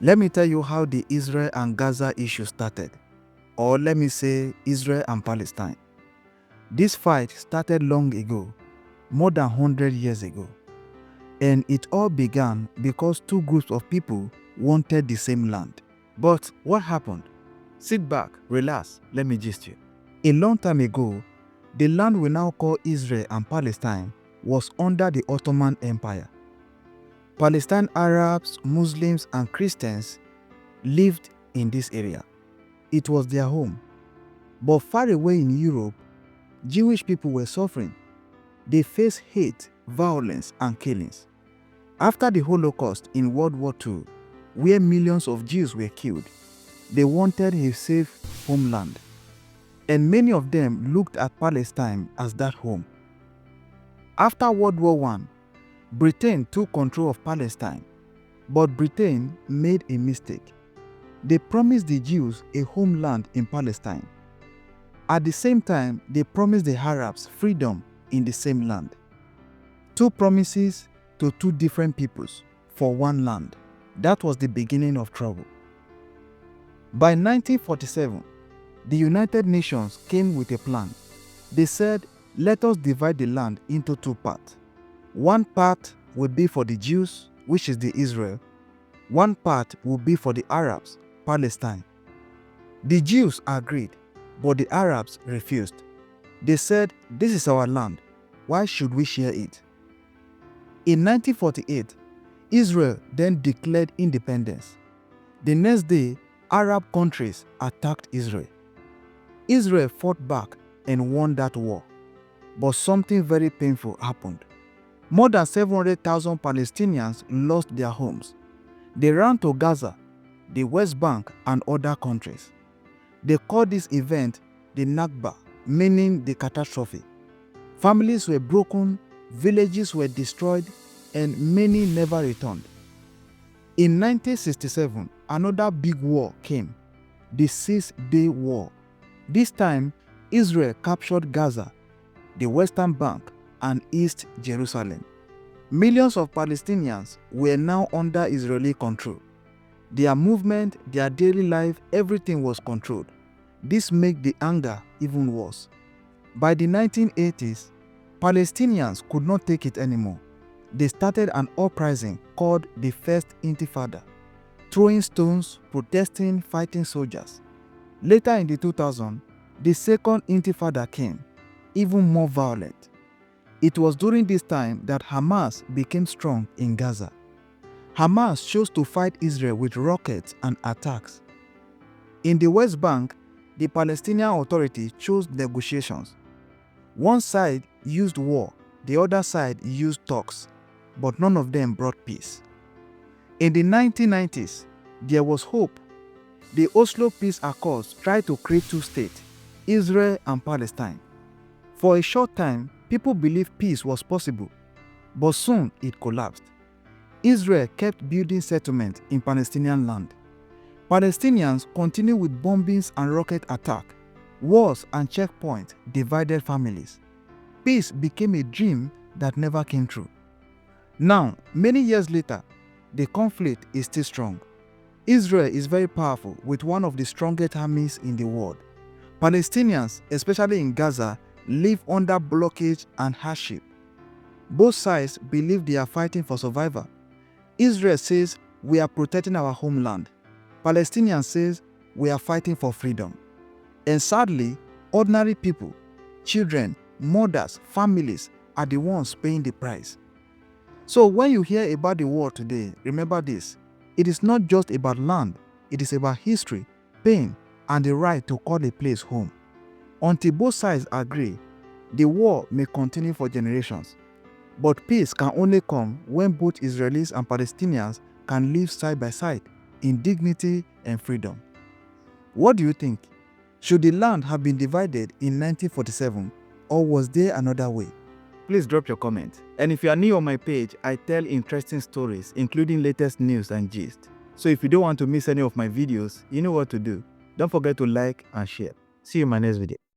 Let me tell you how the Israel and Gaza issue started, or let me say Israel and Palestine. This fight started long ago, more than 100 years ago, and it all began because two groups of people wanted the same land. But what happened? Sit back, relax, let me gist you. A long time ago, the land we now call Israel and Palestine was under the Ottoman Empire. Palestine Arabs, Muslims, and Christians lived in this area. It was their home. But far away in Europe, Jewish people were suffering. They faced hate, violence, and killings. After the Holocaust in World War II, where millions of Jews were killed, they wanted a safe homeland. And many of them looked at Palestine as that home. After World War I, Britain took control of Palestine, but Britain made a mistake. They promised the Jews a homeland in Palestine. At the same time, they promised the Arabs freedom in the same land. Two promises to two different peoples for one land. That was the beginning of trouble. By 1947, the United Nations came with a plan. They said, let us divide the land into two parts. One part will be for the Jews, which is the Israel. One part will be for the Arabs, Palestine. The Jews agreed, but the Arabs refused. They said, this is our land. Why should we share it? In 1948, Israel then declared independence. The next day, Arab countries attacked Israel. Israel fought back and won that war. But something very painful happened. More than 700,000 Palestinians lost their homes. They ran to Gaza, the West Bank, and other countries. They called this event the Nakba, meaning the catastrophe. Families were broken, villages were destroyed, and many never returned. In 1967, another big war came, the Six-Day War. This time, Israel captured Gaza, the Western Bank, and East Jerusalem. Millions of Palestinians were now under Israeli control. Their movement, their daily life, everything was controlled. This made the anger even worse. By the 1980s, Palestinians could not take it anymore. They started an uprising called the First Intifada, throwing stones, protesting, fighting soldiers. Later in the 2000s, the Second Intifada came, even more violent. It was during this time that Hamas became strong in Gaza. Hamas chose to fight Israel with rockets and attacks. In the West Bank, the Palestinian Authority chose negotiations. One side used war, the other side used talks, but none of them brought peace. In the 1990s, there was hope. The Oslo Peace Accords tried to create two states, Israel and Palestine. For a short time, people believed peace was possible, but soon it collapsed. Israel kept building settlements in Palestinian land. Palestinians continued with bombings and rocket attacks. Wars and checkpoints divided families. Peace became a dream that never came true. Now, many years later, the conflict is still strong. Israel is very powerful with one of the strongest armies in the world. Palestinians, especially in Gaza, live under blockage and hardship. Both sides believe they are fighting for survival. Israel says, we are protecting our homeland. Palestinians says, we are fighting for freedom. And sadly, ordinary people, children, mothers, families are the ones paying the price. So when you hear about the war today, remember this. It is not just about land. It is about history, pain, and the right to call a place home. Until both sides agree, the war may continue for generations. But peace can only come when both Israelis and Palestinians can live side by side in dignity and freedom. What do you think? Should the land have been divided in 1947, or was there another way? Please drop your comment. And if you are new on my page, I tell interesting stories, including latest news and gist. So if you don't want to miss any of my videos, you know what to do. Don't forget to like and share. See you in my next video.